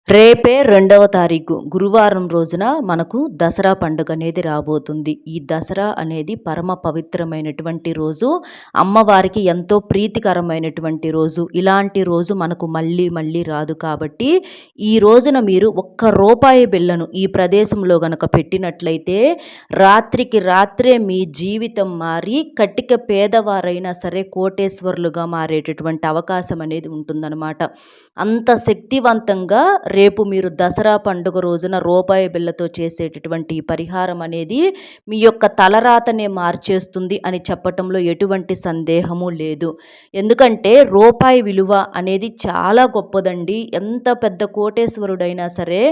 రేపే 2వ తారీఖు గురువారం రోజున మనకు దసరా పండుగ అనేది రాబోతుంది. ఈ దసరా అనేది పరమ పవిత్రమైనటువంటి రోజు. అమ్మవారికి ఎంతో ప్రీతికరమైనటువంటి రోజు. ఇలాంటి రోజు మనకు మళ్ళీ మళ్ళీ రాదు కాబట్టి ఈ రోజున మీరు ఒక్క రూపాయి బిళ్ళను ఈ ప్రదేశంలో గనక పెట్టినట్లయితే రాత్రికి రాత్రే మీ జీవితం మారి కటిక పేదవారైనా సరే కోటేశ్వరులుగా మారేటటువంటి అవకాశం అనేది ఉంటుందన్నమాట. అంత శక్తివంతంగా రేపు మీరు దసరా పండుగ రోజున రూపాయి బిళ్ళతో చేసేటటువంటి పరిహారం అనేది మీ యొక్క తలరాతనే మార్చేస్తుంది అని చెప్పటంలో ఎటువంటి సందేహము లేదు. ఎందుకంటే రూపాయి విలువ అనేది చాలా గొప్పదండి. ఎంత పెద్ద కోటేశ్వరుడైనా సరే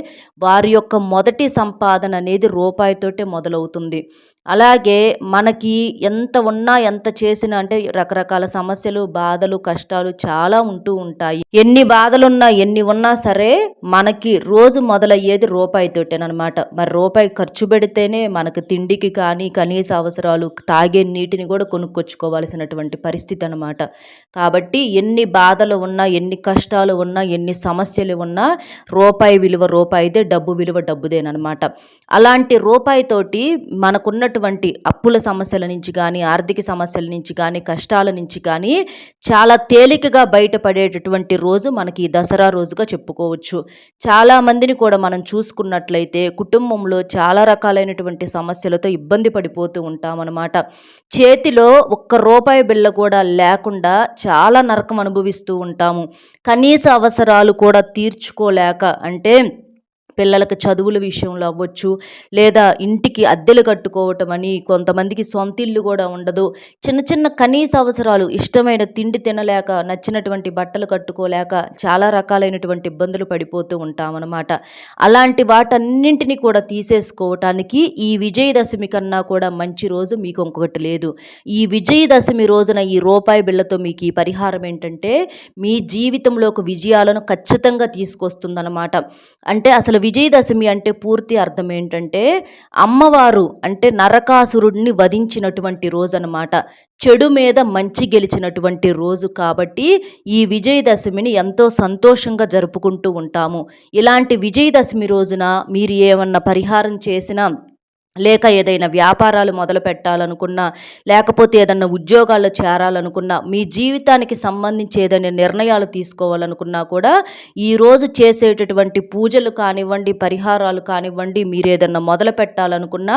వారి యొక్క మొదటి సంపాదన అనేది రూపాయితోటే మొదలవుతుంది. అలాగే మనకి ఎంత ఉన్నా ఎంత చేసినా అంటే రకరకాల సమస్యలు, బాధలు, కష్టాలు చాలా ఉంటూ ఉంటాయి. ఎన్ని బాధలున్నా ఎన్ని ఉన్నా సరే మనకి రోజు మొదలయ్యేది రూపాయితోటేనమాట. మరి రూపాయి ఖర్చు పెడితేనే మనకు తిండికి కానీ కనీస అవసరాలు, తాగే నీటిని కూడా కొనుక్కొచ్చుకోవాల్సినటువంటి పరిస్థితి అనమాట. కాబట్టి ఎన్ని బాధలు ఉన్నా, ఎన్ని కష్టాలు ఉన్నా, ఎన్ని సమస్యలు ఉన్నా రూపాయి విలువ రూపాయిదే, డబ్బు విలువ డబ్బుదేనమాట. అలాంటి రూపాయితోటి మనకున్నటువంటి అప్పుల సమస్యల నుంచి కానీ, ఆర్థిక సమస్యల నుంచి కానీ, కష్టాల నుంచి కానీ చాలా తేలికగా బయటపడేటటువంటి రోజు మనకి ఈ దసరా రోజుగా చెప్పుకోవచ్చు. చాలామందిని కూడా మనం చూసుకున్నట్లయితే కుటుంబంలో చాలా రకాలైనటువంటి సమస్యలతో ఇబ్బంది పడిపోతూ ఉంటామన్నమాట. చేతిలో ఒక్క రూపాయి బిళ్ళ కూడా లేకుండా చాలా నరకం అనుభవిస్తూ ఉంటాము. కనీస అవసరాలు కూడా తీర్చుకోలేక, అంటే పిల్లలకు చదువుల విషయంలో అవ్వచ్చు, లేదా ఇంటికి అద్దెలు కట్టుకోవటం అని, కొంతమందికి సొంత ఇల్లు కూడా ఉండదు. చిన్న చిన్న కనీస అవసరాలు, ఇష్టమైన తిండి తినలేక, నచ్చినటువంటి బట్టలు కట్టుకోలేక చాలా రకాలైనటువంటి ఇబ్బందులు పడిపోతూ ఉంటామన్నమాట. అలాంటి వాటన్నింటినీ కూడా తీసేసుకోవటానికి ఈ విజయదశమి కన్నా కూడా మంచి రోజు మీకు ఇంకొకటి లేదు. ఈ విజయదశమి రోజున ఈ రూపాయి బిళ్ళతో మీకు ఈ పరిహారం ఏంటంటే మీ జీవితంలోకి విజయాలను ఖచ్చితంగా తీసుకొస్తుందన్నమాట. అంటే అసలు విజయదశమి అంటే పూర్తి అర్థం ఏంటంటే అమ్మవారు అంటే నరకాసురుడిని వధించినటువంటి రోజు అనమాట. చెడు మీద మంచి గెలిచినటువంటి రోజు కాబట్టి ఈ విజయదశమిని ఎంతో సంతోషంగా జరుపుకుంటూ ఉంటాము. ఇలాంటి విజయదశమి రోజున మీరు ఏమన్నా పరిహారం చేసినా, లేక ఏదైనా వ్యాపారాలు మొదలు పెట్టాలనుకున్నా, లేకపోతే ఏదన్నా ఉద్యోగాల్లో చేరాలనుకున్నా, మీ జీవితానికి సంబంధించి ఏదైనా నిర్ణయాలు తీసుకోవాలనుకున్నా కూడా ఈరోజు చేసేటటువంటి పూజలు కానివ్వండి, పరిహారాలు కానివ్వండి, మీరు ఏదన్నా మొదలు పెట్టాలనుకున్నా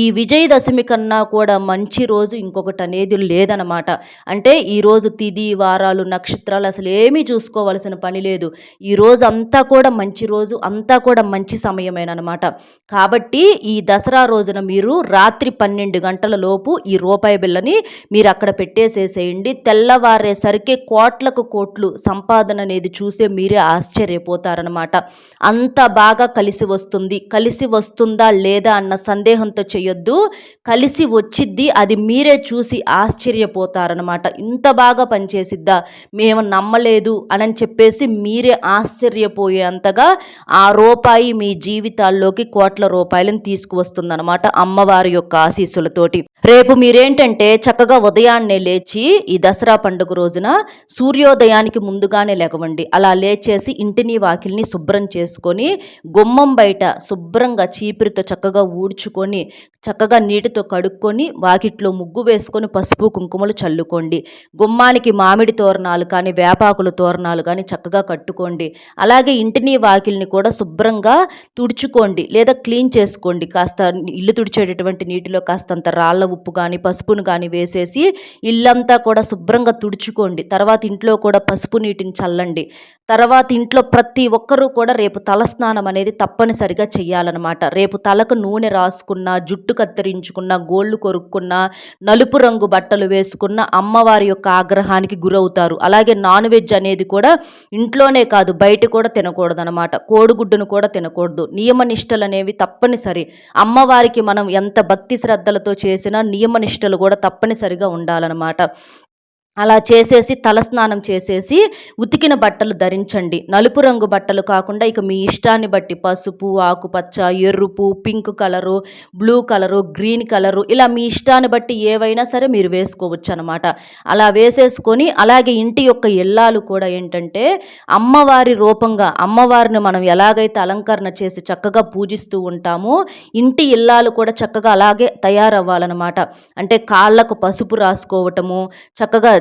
ఈ విజయదశమి కన్నా కూడా మంచి రోజు ఇంకొకటి అనేది లేదనమాట. అంటే ఈరోజు తిథి, వారాలు, నక్షత్రాలు అసలు ఏమీ చూసుకోవాల్సిన పని లేదు. ఈరోజు అంతా కూడా మంచి రోజు, అంతా కూడా మంచి సమయమేనమాట. కాబట్టి ఈ దసరా రోజున మీరు రాత్రి 12 గంటల లోపు ఈ రూపాయి బిళ్ళని మీరు అక్కడ పెట్టేసేసేయండి. తెల్లవారేసరికి కోట్లకు కోట్లు సంపాదన అనేది చూసే మీరే ఆశ్చర్యపోతారనమాట. అంత బాగా కలిసి వస్తుంది. కలిసి వస్తుందా లేదా అన్న సందేహంతో చేయొద్దు. కలిసి వచ్చిద్ది, అది మీరే చూసి ఆశ్చర్యపోతారనమాట. ఇంత బాగా పనిచేసిద్దా, మేము నమ్మలేదు అని చెప్పేసి మీరే ఆశ్చర్యపోయేంతగా ఆ రూపాయి మీ జీవితాల్లోకి కోట్ల రూపాయలను తీసుకువస్తుందన్నమాట అమ్మవారి యొక్క ఆశీస్సులతోటి. రేపు మీరేంటంటే చక్కగా ఉదయాన్నే లేచి ఈ దసరా పండుగ రోజున సూర్యోదయానికి ముందుగానే లెగవండి. అలా లేచేసి ఇంటిని వాకిల్ని శుభ్రం చేసుకొని గుమ్మం బయట శుభ్రంగా చీపురితో చక్కగా ఊడ్చుకొని, చక్కగా నీటితో కడుక్కొని, వాకిట్లో ముగ్గు వేసుకొని పసుపు కుంకుమలు చల్లుకోండి. గుమ్మానికి మామిడి తోరణాలు కానీ, వేపాకుల తోరణాలు కానీ చక్కగా కట్టుకోండి. అలాగే ఇంటిని వాకిల్ని కూడా శుభ్రంగా తుడుచుకోండి, లేదా క్లీన్ చేసుకోండి. కాస్త ఇల్లు తుడిచేటటువంటి నీటిలో కాస్తంత రాళ్ళ ఉప్పు కానీ, పసుపును కానీ వేసేసి ఇల్లంతా కూడా శుభ్రంగా తుడుచుకోండి. తర్వాత ఇంట్లో కూడా పసుపు నీటిని చల్లండి. తర్వాత ఇంట్లో ప్రతి ఒక్కరూ కూడా రేపు తలస్నానం అనేది తప్పనిసరిగా చెయ్యాలన్నమాట. రేపు తలకు నూనె రాసుకున్న, జుట్టు కత్తిరించుకున్న, గోళ్ళు కొరుక్కున్న, నలుపు రంగు బట్టలు వేసుకున్న అమ్మవారి యొక్క ఆగ్రహానికి గురవుతారు. అలాగే నాన్ వెజ్ అనేది కూడా ఇంట్లోనే కాదు బయట కూడా తినకూడదు అనమాట. కోడిగుడ్డును కూడా తినకూడదు. నియమ నిష్టలు అనేవి తప్పనిసరి. అమ్మవారికి మనం ఎంత భక్తి శ్రద్ధలతో చేసినా నియమ నిష్టలు కూడా తప్పనిసరిగా ఉండాలన్నమాట. అలా చేసేసి తలస్నానం చేసేసి ఉతికిన బట్టలు ధరించండి. నలుపు రంగు బట్టలు కాకుండా ఇక మీ ఇష్టాన్ని బట్టి పసుపు, ఆకుపచ్చ, ఎరుపు, pink colour, blue colour, green colour ఇలా మీ ఇష్టాన్ని బట్టి ఏవైనా సరే మీరు వేసుకోవచ్చనమాట. అలా వేసేసుకొని అలాగే ఇంటి యొక్క ఇల్లాలు కూడా ఏంటంటే అమ్మవారి రూపంగా అమ్మవారిని మనం ఎలాగైతే అలంకరణ చేసి చక్కగా పూజిస్తూ ఉంటామో ఇంటి ఇల్లాలు కూడా చక్కగా అలాగే తయారవ్వాలనమాట. అంటే కాళ్ళకు పసుపు రాసుకోవటము, చక్కగా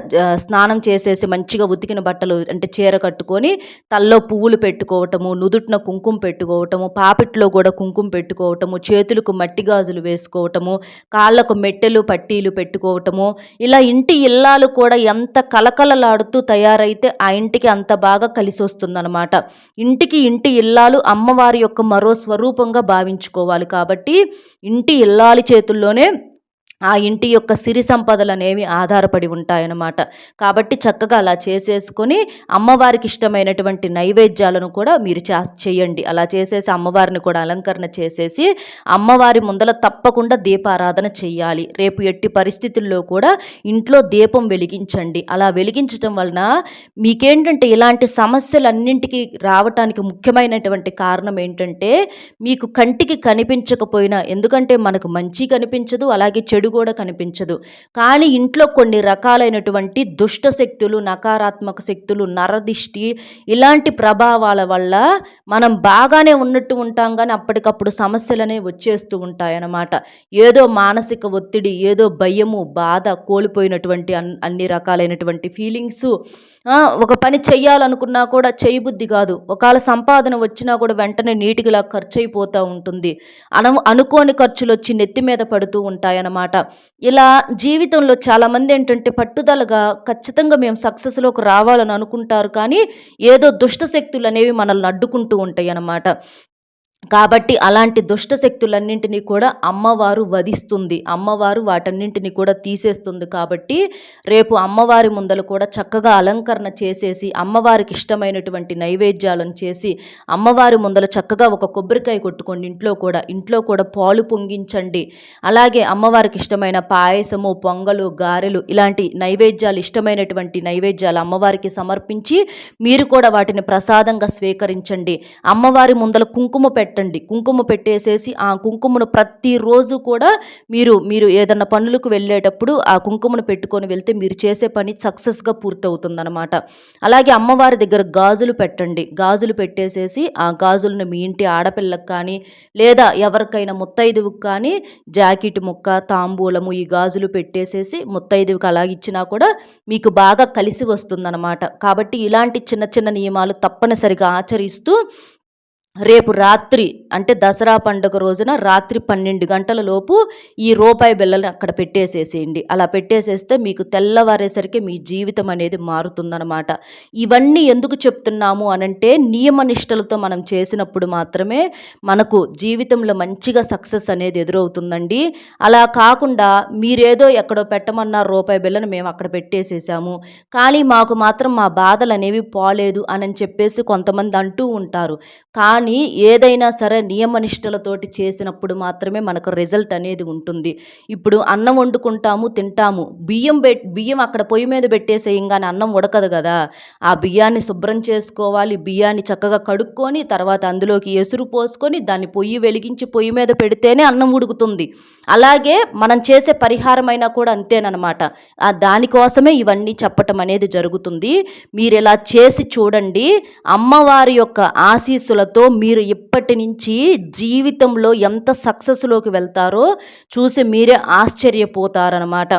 స్నానం చేసేసి మంచిగా ఉతికిన బట్టలు అంటే చీర కట్టుకొని తలలో పువ్వులు పెట్టుకోవటము, నుదుటిన కుంకుమ పెట్టుకోవటము, పాపిట్లో కూడా కుంకుమ పెట్టుకోవటము, చేతులకు మట్టి గాజులు వేసుకోవటము, కాళ్ళకు మెట్టెలు పట్టీలు పెట్టుకోవటము, ఇలా ఇంటి ఇల్లాలు కూడా ఎంత కలకలలాడుతూ తయారైతే ఆ ఇంటికి అంత బాగా కలిసి వస్తుందన్నమాట. ఇంటి ఇల్లాలు అమ్మవారి యొక్క మరో స్వరూపంగా భావించుకోవాలి. కాబట్టి ఇంటి ఇల్లాలి చేతుల్లోనే ఆ ఇంటి యొక్క సిరి సంపదలనేవి ఆధారపడి ఉంటాయన్నమాట. కాబట్టి చక్కగా అలా చేసేసుకొని అమ్మవారికి ఇష్టమైనటువంటి నైవేద్యాలను కూడా మీరు చేయండి. అలా చేసేసి అమ్మవారిని కూడా అలంకరణ చేసేసి అమ్మవారి ముందల తప్పకుండా దీపారాధన చెయ్యాలి. రేపు ఎట్టి పరిస్థితుల్లో కూడా ఇంట్లో దీపం వెలిగించండి. అలా వెలిగించటం వలన మీకేంటంటే ఇలాంటి సమస్యలన్నింటికి రావటానికి ముఖ్యమైనటువంటి కారణం ఏంటంటే మీకు కంటికి కనిపించకపోయినా, ఎందుకంటే మనకు మంచి కనిపించదు, అలాగే చెడు కూడా కనిపించదు. కానీ ఇంట్లో కొన్ని రకాలైనటువంటి దుష్ట శక్తులు, నకారాత్మక శక్తులు, నరదిష్టి ఇలాంటి ప్రభావాల వల్ల మనం బాగానే ఉన్నట్టు ఉంటాం కానీ అప్పటికప్పుడు సమస్యలనే వచ్చేస్తూ ఉంటాయన్నమాట. ఏదో మానసిక ఒత్తిడి, ఏదో భయము, బాధ, కోల్పోయినటువంటి అన్ని రకాలైనటువంటి ఫీలింగ్స్, ఒక పని చెయ్యాలనుకున్నా కూడా చేయబుద్ధి కాదు. ఒకవేళ సంపాదన వచ్చినా కూడా వెంటనే నీటికిలా ఖర్చు అయిపోతూ ఉంటుంది. అనుకోని ఖర్చులు వచ్చి నెత్తి మీద పడుతూ ఉంటాయన్నమాట. ఇలా జీవితంలో చాలామంది ఏంటంటే పట్టుదలగా ఖచ్చితంగా మేము సక్సెస్లోకి రావాలని అనుకుంటారు, కానీ ఏదో దుష్ట శక్తులు అనేవి మనల్ని అడ్డుకుంటూ ఉంటాయి అన్నమాట. కాబట్టి అలాంటి దుష్ట శక్తులన్నింటినీ కూడా అమ్మవారు వధిస్తుంది. అమ్మవారు వాటన్నింటినీ కూడా తీసేస్తుంది. కాబట్టి రేపు అమ్మవారి ముందలు కూడా చక్కగా అలంకరణ చేసేసి అమ్మవారికి ఇష్టమైనటువంటి నైవేద్యాలను చేసి అమ్మవారి ముందలు చక్కగా ఒక కొబ్బరికాయ కొట్టుకోండి. ఇంట్లో కూడా పాలు పొంగించండి. అలాగే అమ్మవారికి ఇష్టమైన పాయసము, పొంగలు, గారెలు ఇలాంటి నైవేద్యాలు, ఇష్టమైనటువంటి నైవేద్యాలు అమ్మవారికి సమర్పించి మీరు కూడా వాటిని ప్రసాదంగా స్వీకరించండి. అమ్మవారి ముందల కుంకుమ కుంకుమ పెట్టేసేసి ఆ కుంకుమను ప్రతిరోజు కూడా మీరు ఏదన్నా పనులకు వెళ్ళేటప్పుడు ఆ కుంకుమను పెట్టుకొని వెళ్తే మీరు చేసే పని సక్సెస్గా పూర్తవుతుందన్నమాట. అలాగే అమ్మవారి దగ్గర గాజులు పెట్టండి. గాజులు పెట్టేసేసి ఆ గాజులను మీ ఇంటి ఆడపిల్లకు కానీ లేదా ఎవరికైనా ముత్తైదువుకు కానీ జాకెట్ ముక్క, తాంబూలము ఈ గాజులు పెట్టేసేసి ముత్తైదువుకి అలాగిచ్చినా కూడా మీకు బాగా కలిసి వస్తుందన్నమాట. కాబట్టి ఇలాంటి చిన్న చిన్న నియమాలు తప్పనిసరిగా ఆచరిస్తూ రేపు రాత్రి అంటే దసరా పండుగ రోజున రాత్రి 12 గంటల లోపు ఈ రూపాయి బిళ్ళని అక్కడ పెట్టేసేసేయండి. అలా పెట్టేసేస్తే మీకు తెల్లవారేసరికి మీ జీవితం అనేది మారుతుందన్నమాట. ఇవన్నీ ఎందుకు చెప్తున్నాము అనంటే నియమనిష్టలతో మనం చేసినప్పుడు మాత్రమే మనకు జీవితంలో మంచిగా సక్సెస్ అనేది ఎదురవుతుందండి. అలా కాకుండా మీరేదో ఎక్కడో పెట్టమన్న రూపాయి బిళ్ళను మేము అక్కడ పెట్టేసేసాము, కానీ మాకు మాత్రం మా బాధలు అనేవి పోలేదు అని చెప్పేసి కొంతమంది అంటూ ఉంటారు. కానీ ఏదైనా సరే నియమనిష్టలతోటి చేసినప్పుడు మాత్రమే మనకు రిజల్ట్ అనేది ఉంటుంది. ఇప్పుడు అన్నం వండుకుంటాము, తింటాము, బియ్యం అక్కడ పొయ్యి మీద పెట్టేసేయంగానే అన్నం ఉడకదు కదా. ఆ బియ్యాన్ని శుభ్రం చేసుకోవాలి. బియ్యాన్ని చక్కగా కడుక్కొని తర్వాత అందులోకి ఎసురు పోసుకొని దాన్ని పొయ్యి వెలిగించి పొయ్యి మీద పెడితేనే అన్నం ఉడుకుతుంది. అలాగే మనం చేసే పరిహారమైనా కూడా అంతేనమాట. దానికోసమే ఇవన్నీ చెప్పటం అనేది జరుగుతుంది. మీరు ఇలా చేసి చూడండి. అమ్మవారి యొక్క ఆశీస్సులతో మీరు ఇప్పటి నుంచి జీవితంలో ఎంత సక్సెస్లోకి వెళ్తారో చూసి మీరే ఆశ్చర్యపోతారనమాట.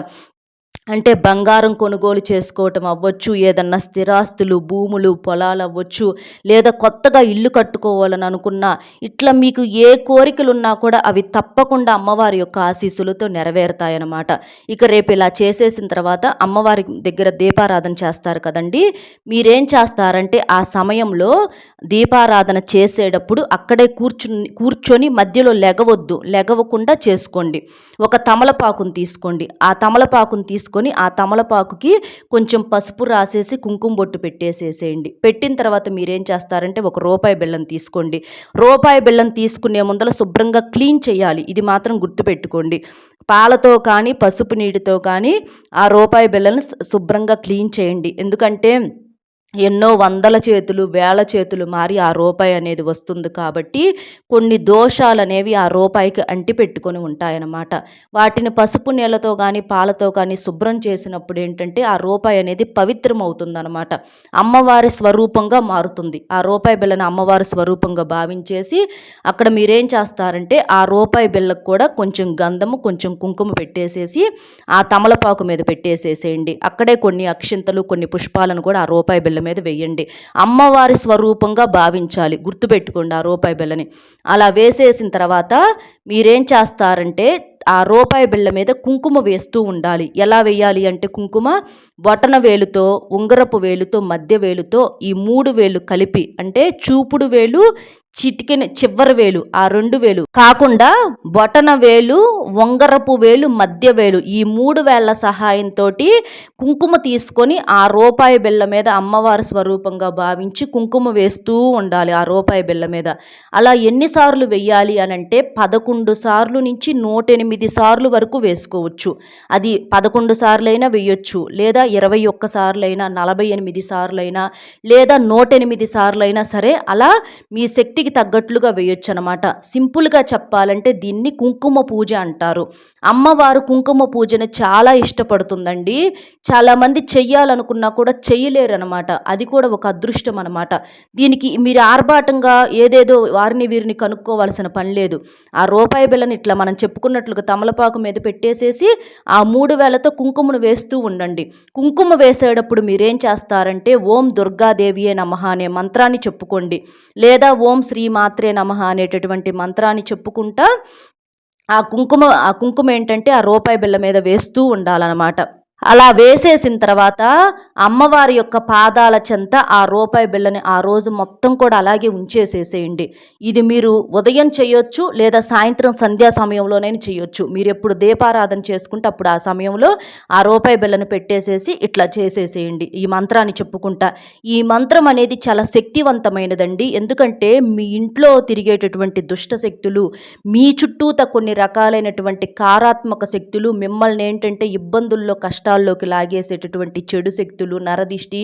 అంటే బంగారం కొనుగోలు చేసుకోవటం అవ్వచ్చు, ఏదన్నా స్థిరాస్తులు, భూములు, పొలాలు అవ్వచ్చు, లేదా కొత్తగా ఇల్లు కట్టుకోవాలని అనుకున్నా, ఇట్లా మీకు ఏ కోరికలున్నా కూడా అవి తప్పకుండా అమ్మవారి యొక్క ఆశీస్సులతో నెరవేరుతాయన్నమాట. ఇక రేపు ఇలా చేసేసిన తర్వాత అమ్మవారి దగ్గర దీపారాధన చేస్తారు కదండి. మీరేం చేస్తారంటే ఆ సమయంలో దీపారాధన చేసేటప్పుడు అక్కడే కూర్చొని మధ్యలో లెగవకుండా చేసుకోండి. ఒక తమలపాకును తీసుకోండి. ఆ తమలపాకును తీసుకొని ఆ తమలపాకుకి కొంచెం పసుపు రాసేసి కుంకుమ బొట్టు పెట్టేసేసేయండి. పెట్టిన తర్వాత మీరేం చేస్తారంటే ఒక రూపాయి బిళ్ళం తీసుకోండి. రూపాయి బిళ్ళం తీసుకునే ముందర శుభ్రంగా క్లీన్ చేయాలి. ఇది మాత్రం గుర్తుపెట్టుకోండి. పాలతో కానీ పసుపు నీటితో కానీ ఆ రూపాయి బిళ్ళను శుభ్రంగా క్లీన్ చేయండి. ఎందుకంటే ఎన్నో వందల చేతులు, వేల చేతులు మారి ఆ రూపాయి అనేది వస్తుంది కాబట్టి కొన్ని దోషాలనేవి ఆ రూపాయికి అంటిపెట్టుకొని ఉంటాయన్నమాట. వాటిని పసుపు నీళ్ళతో కానీ పాలతో కానీ శుభ్రం చేసినప్పుడు ఏంటంటే ఆ రూపాయి అనేది పవిత్రమవుతుందన్నమాట. అమ్మవారి స్వరూపంగా మారుతుంది. ఆ రూపాయి బిళ్ళను అమ్మవారి స్వరూపంగా భావించేసి అక్కడ మీరేం చేస్తారంటే ఆ రూపాయి బిళ్ళకు కూడా కొంచెం గంధము, కొంచెం కుంకుమ పెట్టేసేసి ఆ తమలపాకు మీద పెట్టేసేసేయండి. అక్కడే కొన్ని అక్షింతలు, కొన్ని పుష్పాలను కూడా ఆ రూపాయి బిళ్ళ మీద వేయండి. అమ్మవారి స్వరూపంగా భావించాలి. గుర్తుపెట్టుకోండి ఆ రూపాయి బిళ్ళని. అలా వేసేసిన తర్వాత మీరేం చేస్తారంటే ఆ రూపాయి బిళ్ళ మీద కుంకుమ వేస్తూ ఉండాలి. ఎలా వేయాలి అంటే కుంకుమ బొటన వేలుతో, ఉంగరపు వేలుతో, మధ్య వేలుతో ఈ 3 వేలు కలిపి, అంటే చూపుడు వేలు, చిటికెన చివరి వేలు, ఆ 2 వేలు కాకుండా బొటన వేలు, ఉంగరపు వేలు, మధ్య వేలు ఈ 3 వేళ్ల సహాయంతో కుంకుమ తీసుకొని ఆ రూపాయి బిళ్ళ మీద అమ్మవారి స్వరూపంగా భావించి కుంకుమ వేస్తూ ఉండాలి ఆ రూపాయి బిళ్ళ మీద. అలా ఎన్నిసార్లు వెయ్యాలి అనంటే 11 సార్లు నుంచి 108 సార్లు వరకు వేసుకోవచ్చు. అది 11 సార్లైనా వేయొచ్చు, లేదా 21 సార్లైనా, 48 సార్లైనా, లేదా 108 సార్లైనా సరే అలా మీ శక్తికి తగ్గట్లుగా వేయొచ్చు అనమాట. సింపుల్గా చెప్పాలంటే దీన్ని కుంకుమ పూజ అంటారు. అమ్మవారు కుంకుమ పూజను చాలా ఇష్టపడుతుందండి. చాలామంది చెయ్యాలనుకున్నా కూడా చెయ్యలేరనమాట. అది కూడా ఒక అదృష్టం అనమాట. దీనికి మీరు ఆర్భాటంగా ఏదేదో వారిని వీరిని కనుక్కోవాల్సిన పని లేదు. ఆ రూపాయి బిళ్ళని ఇట్లా మనం చెప్పుకున్నట్లుగా తమలపాకు మీద పెట్టేసేసి ఆ 3 వేలతో కుంకుమను వేస్తూ ఉండండి. కుంకుమ వేసేటప్పుడు మీరేం చేస్తారంటే ఓం దుర్గాదేవియే నమః అనే మంత్రాన్ని చెప్పుకోండి, లేదా ఓం శ్రీ మాత్రే నమః అనేటటువంటి మంత్రాన్ని చెప్పుకుంటా ఆ కుంకుమ ఏంటంటే ఆ రూపాయి బిళ్ళ మీద వేస్తూ ఉండాలన్నమాట. అలా వేసేసిన తర్వాత అమ్మవారి యొక్క పాదాల చెంత ఆ రూపాయి బిళ్ళని ఆ రోజు మొత్తం కూడా అలాగే ఉంచేసేసేయండి. ఇది మీరు ఉదయం చేయొచ్చు, లేదా సాయంత్రం సంధ్యా సమయంలోనైనా చేయొచ్చు. మీరు ఎప్పుడు దీపారాధన చేసుకుంటే అప్పుడు ఆ సమయంలో ఆ రూపాయి బిళ్ళను పెట్టేసేసి ఇట్లా చేసేసేయండి ఈ మంత్రాన్ని చెప్పుకుంటా. ఈ మంత్రం అనేది చాలా శక్తివంతమైనదండి. ఎందుకంటే మీ ఇంట్లో తిరిగేటటువంటి దుష్ట శక్తులు, మీ చుట్టూత కొన్ని రకాలైనటువంటి కారాత్మక శక్తులు, మిమ్మల్ని ఏంటంటే ఇబ్బందుల్లో కష్టాల్లోకి లాగేసేటటువంటి చెడు శక్తులు, నరదిష్టి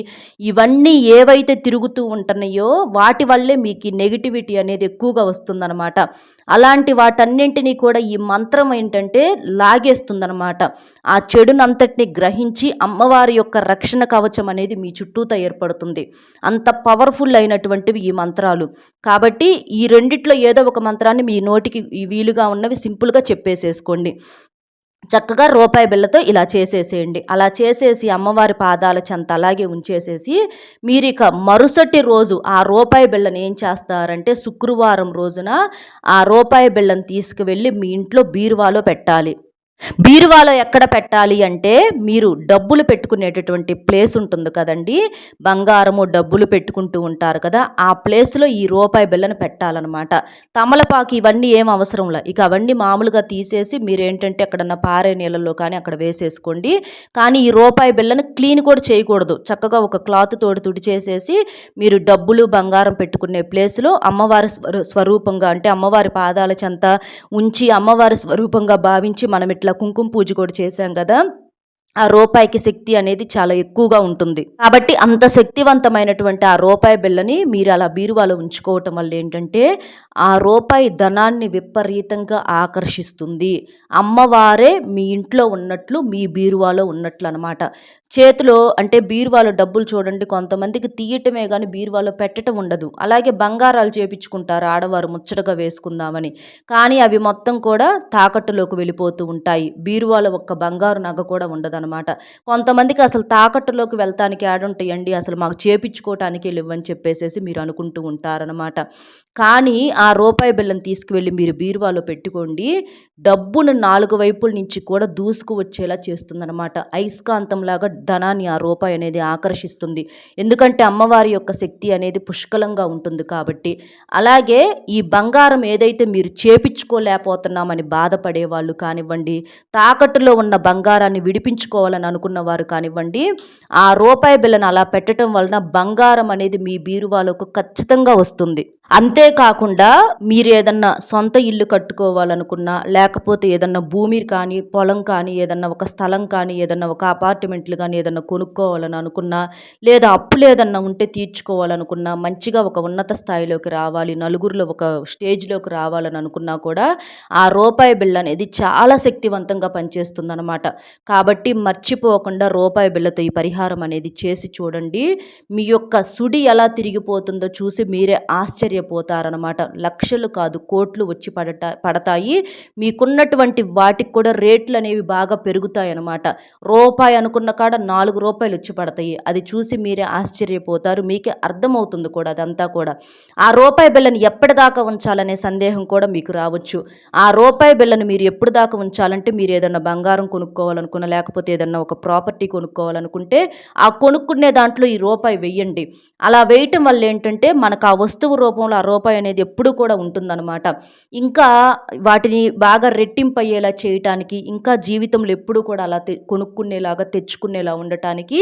ఇవన్నీ ఏవైతే తిరుగుతూ ఉంటున్నాయో వాటి వల్లే మీకు ఈ నెగిటివిటీ అనేది ఎక్కువగా వస్తుందన్నమాట. అలాంటి వాటన్నింటినీ కూడా ఈ మంత్రం ఏంటంటే లాగేస్తుందన్నమాట. ఆ చెడునంతటిని గ్రహించి అమ్మవారి యొక్క రక్షణ కవచం అనేది మీ చుట్టూతో ఏర్పడుతుంది. అంత పవర్ఫుల్ అయినటువంటివి ఈ మంత్రాలు. కాబట్టి ఈ రెండిట్లో ఏదో ఒక మంత్రాన్ని మీ నోటికి వీలుగా ఉన్నవి సింపుల్గా చెప్పేసేసుకోండి. చక్కగా రూపాయి బిళ్ళతో ఇలా చేసేసేయండి. అలా చేసేసి అమ్మవారి పాదాల చెంత అలాగే ఉంచేసేసి మీరిక మరుసటి రోజు ఆ రూపాయి బిళ్ళని ఏం చేస్తారంటే శుక్రవారం రోజున ఆ రూపాయి బిళ్ళని తీసుకువెళ్ళి మీ ఇంట్లో బీరువాలో పెట్టాలి. బీరువాలో ఎక్కడ పెట్టాలి అంటే మీరు డబ్బులు పెట్టుకునేటటువంటి ప్లేస్ ఉంటుంది కదండి, బంగారము డబ్బులు పెట్టుకుంటూ ఉంటారు కదా, ఆ ప్లేస్లో ఈ రూపాయి బిళ్ళను పెట్టాలన్నమాట. తమలపాకు ఇవన్నీ ఏం అవసరంలా, ఇక అవన్నీ మామూలుగా తీసేసి మీరేంటంటే ఎక్కడన్నా పారే నీళ్ళల్లో కానీ అక్కడ వేసేసుకోండి. కానీ ఈ రూపాయి బిళ్ళను క్లీన్ కూడా చేయకూడదు. చక్కగా ఒక క్లాత్ తోటి తుడిచేసేసి మీరు డబ్బులు బంగారం పెట్టుకునే ప్లేస్లో అమ్మవారి స్వరూపంగా, అంటే అమ్మవారి పాదాల చెంత ఉంచి అమ్మవారి స్వరూపంగా భావించి మనం ఇట్లా కుంకుమ పూజ కూడా చేశాం కదా, ఆ రూపాయికి శక్తి అనేది చాలా ఎక్కువగా ఉంటుంది. కాబట్టి అంత శక్తివంతమైనటువంటి ఆ రూపాయి బిళ్ళని మీరు అలా బీరువాలో ఉంచుకోవటం వల్ల ఏంటంటే ఆ రూపాయి ధనాన్ని విపరీతంగా ఆకర్షిస్తుంది. అమ్మవారే మీ ఇంట్లో ఉన్నట్లు, మీ బీరువాలో ఉన్నట్లు అనమాట. చేతిలో అంటే బీరువాలో డబ్బులు చూడండి, కొంతమందికి తీయటమే కానీ బీరువాలో పెట్టడం ఉండదు. అలాగే బంగారాలు చేపించుకుంటారు ఆడవారు ముచ్చటగా వేసుకుందామని, కానీ అవి మొత్తం కూడా తాకట్టులోకి వెళ్ళిపోతూ ఉంటాయి. బీరువాలో ఒక్క బంగారు నగ కూడా ఉండదన్నమాట. కొంతమందికి అసలు తాకట్టులోకి వెళ్తానికి ఆడుంటాయండి, అసలు మాకు చేపించుకోవటానికి లేవని చెప్పేసేసి మీరు అనుకుంటూ ఉంటారనమాట. కానీ ఆ రూపాయి బిళ్ళను తీసుకువెళ్ళి మీరు బీరువాలో పెట్టుకోండి, డబ్బును 4 వైపుల నుంచి కూడా దూసుకు వచ్చేలా చేస్తుందన్నమాట. అయస్కాంతంలాగా ధనాన్ని ఆ రూపాయి అనేది ఆకర్షిస్తుంది. ఎందుకంటే అమ్మవారి యొక్క శక్తి అనేది పుష్కలంగా ఉంటుంది కాబట్టి. అలాగే ఈ బంగారం ఏదైతే మీరు చేపించుకోలేకపోతున్నామని బాధపడే వాళ్ళు కానివ్వండి, తాకట్టులో ఉన్న బంగారాన్ని విడిపించుకోవాలని అనుకున్న వారు కానివ్వండి, ఆ రూపాయి బిళ్ళను అలా పెట్టడం వలన బంగారం అనేది మీ బీరువాలోకి ఖచ్చితంగా వస్తుంది. అంతేకాకుండా మీరేదన్నా సొంత ఇల్లు కట్టుకోవాలనుకున్నా, లేకపోతే ఏదన్నా భూమి కానీ, పొలం కానీ, ఏదన్నా ఒక స్థలం కానీ, ఏదన్నా ఒక అపార్ట్‌మెంట్లు గానీ, ఏదన్నా కొనుక్కోవాలని అనుకున్నా, లేదా అప్పులేదన్నా ఉంటే తీర్చుకోవాలనుకున్నా, మంచిగా ఒక ఉన్నత స్థాయిలోకి రావాలి, నలుగురిలో ఒక స్టేజ్‌లోకి రావాలని అనుకున్నా కూడా, ఆ రూపాయి బిళ్ళనేది చాలా శక్తివంతంగా పనిచేస్తుందనమాట. కాబట్టి మర్చిపోకుండా రూపాయి బిళ్ళతో ఈ పరిహారం అనేది చేసి చూడండి. మీ యొక్క సుడి ఎలా తిరిగిపోతుందో చూసి మీరే ఆశ్చర్యపోతారనమాట. లక్షలు కాదు కోట్లు వచ్చి పడతాయి. మీకున్నటువంటి వాటికి కూడా రేట్లనేవి బాగా పెరుగుతాయనమాట. రూపాయి అనుకున్న కాడ రూ. 4 వచ్చి పడతాయి. అది చూసి మీరే ఆశ్చర్యపోతారు. మీకే అర్థమవుతుంది కూడా అదంతా కూడా. ఆ రూపాయి బిళ్ళని ఎప్పటిదాకా ఉంచాలనే సందేహం కూడా మీకు రావచ్చు. ఆ రూపాయి బిళ్ళను మీరు ఎప్పుడు దాకా ఉంచాలంటే మీరు ఏదన్నా బంగారం కొనుక్కోవాలనుకున్నా, లేకపోతే ఏదన్నా ఒక ప్రాపర్టీ కొనుక్కోవాలనుకుంటే ఆ కొనుక్కునే దాంట్లో ఈ రూపాయి వెయ్యండి. అలా వేయటం వల్ల ఏంటంటే మనకు ఆ వస్తువు రూపంలో ఆ రూపాయి అనేది ఎప్పుడూ కూడా ఉంటుందన్నమాట. ఇంకా వాటిని బాగా రెట్టింపయ్యేలా చేయటానికి, ఇంకా జీవితంలో ఎప్పుడూ కూడా అలా కొనుక్కునేలాగా, తెచ్చుకునేలా ఉండటానికి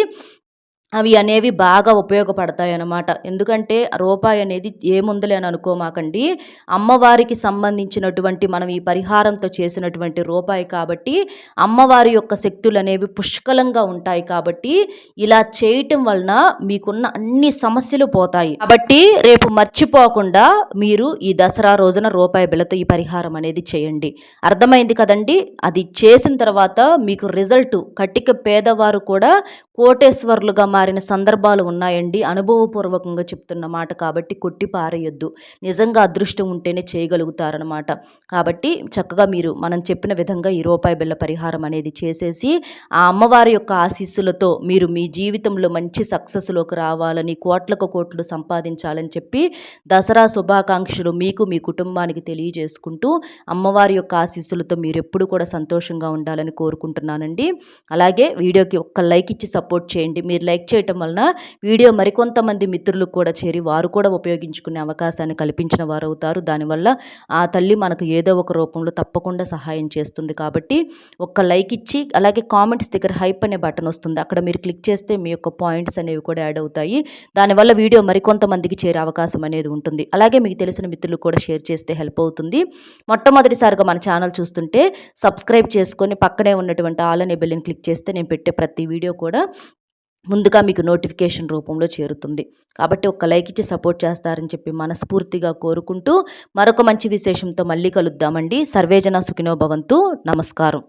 అవి అనేవి బాగా ఉపయోగపడతాయన్నమాట. ఎందుకంటే రూపాయి అనేది ఏముందిలే అని అనుకోమాకండి. అమ్మవారికి సంబంధించినటువంటి మనం ఈ పరిహారంతో చేసినటువంటి రూపాయి కాబట్టి, అమ్మవారి యొక్క శక్తులనేవి పుష్కలంగా ఉంటాయి కాబట్టి, ఇలా చేయటం వలన మీకున్న అన్ని సమస్యలు పోతాయి. కాబట్టి రేపు మర్చిపోకుండా మీరు ఈ దసరా రోజున రూపాయి బిళ్ళతో ఈ పరిహారం అనేది చేయండి. అర్థమైంది కదండీ! అది చేసిన తర్వాత మీకు రిజల్ట్ కటిక పేదవారు కూడా కోటేశ్వరులుగా మారిన సందర్భాలు ఉన్నాయండి. అనుభవపూర్వకంగా చెప్తున్న మాట కాబట్టి కొట్టి పారేయొద్దు. నిజంగా అదృష్టం ఉంటేనే చేయగలుగుతారనమాట. కాబట్టి చక్కగా మీరు మనం చెప్పిన విధంగా ఈ రూపాయి బిళ్ళ పరిహారం అనేది చేసేసి, ఆ అమ్మవారి యొక్క ఆశీస్సులతో మీరు మీ జీవితంలో మంచి సక్సెస్‌లోకి రావాలని, కోట్లకు కోట్లు సంపాదించాలని చెప్పి దసరా శుభాకాంక్షలు మీకు, మీ కుటుంబానికి తెలియజేసుకుంటూ, అమ్మవారి యొక్క ఆశీస్సులతో మీరెప్పుడు కూడా సంతోషంగా ఉండాలని కోరుకుంటున్నానండి. అలాగే వీడియోకి ఒక్క లైక్ ఇచ్చి సపోర్ట్ చేయండి. మీరు లైక్ చేయటం వలన వీడియో మరికొంతమంది మిత్రులకు కూడా చేరి వారు కూడా ఉపయోగించుకునే అవకాశాన్ని కల్పించిన వారు అవుతారు. దానివల్ల ఆ తల్లి మనకు ఏదో ఒక రూపంలో తప్పకుండా సహాయం చేస్తుంది. కాబట్టి ఒక్క లైక్ ఇచ్చి, అలాగే కామెంట్స్ దగ్గర హైప్ అనే బటన్ వస్తుంది. అక్కడ మీరు క్లిక్ చేస్తే మీ యొక్క పాయింట్స్ అనేవి కూడా యాడ్ అవుతాయి. దానివల్ల వీడియో మరికొంతమందికి చేరే అవకాశం అనేది ఉంటుంది. అలాగే మీకు తెలిసిన మిత్రులు కూడా షేర్ చేస్తే హెల్ప్ అవుతుంది. మొట్టమొదటిసారిగా మన ఛానల్ చూస్తుంటే సబ్స్క్రైబ్ చేసుకొని పక్కనే ఉన్నటువంటి ఆల్ అనే బెల్ని క్లిక్ చేస్తే నేను పెట్టే ప్రతి వీడియో కూడా ముందుగా మీకు నోటిఫికేషన్ రూపంలో చేరుతుంది. కాబట్టి ఒక్క లైక్ ఇచ్చి సపోర్ట్ చేస్తారని చెప్పి మనస్ఫూర్తిగా కోరుకుంటూ, మరొక మంచి విశేషంతో మళ్ళీ కలుద్దామండి. సర్వేజన సుఖినో భవంతు. నమస్కారం.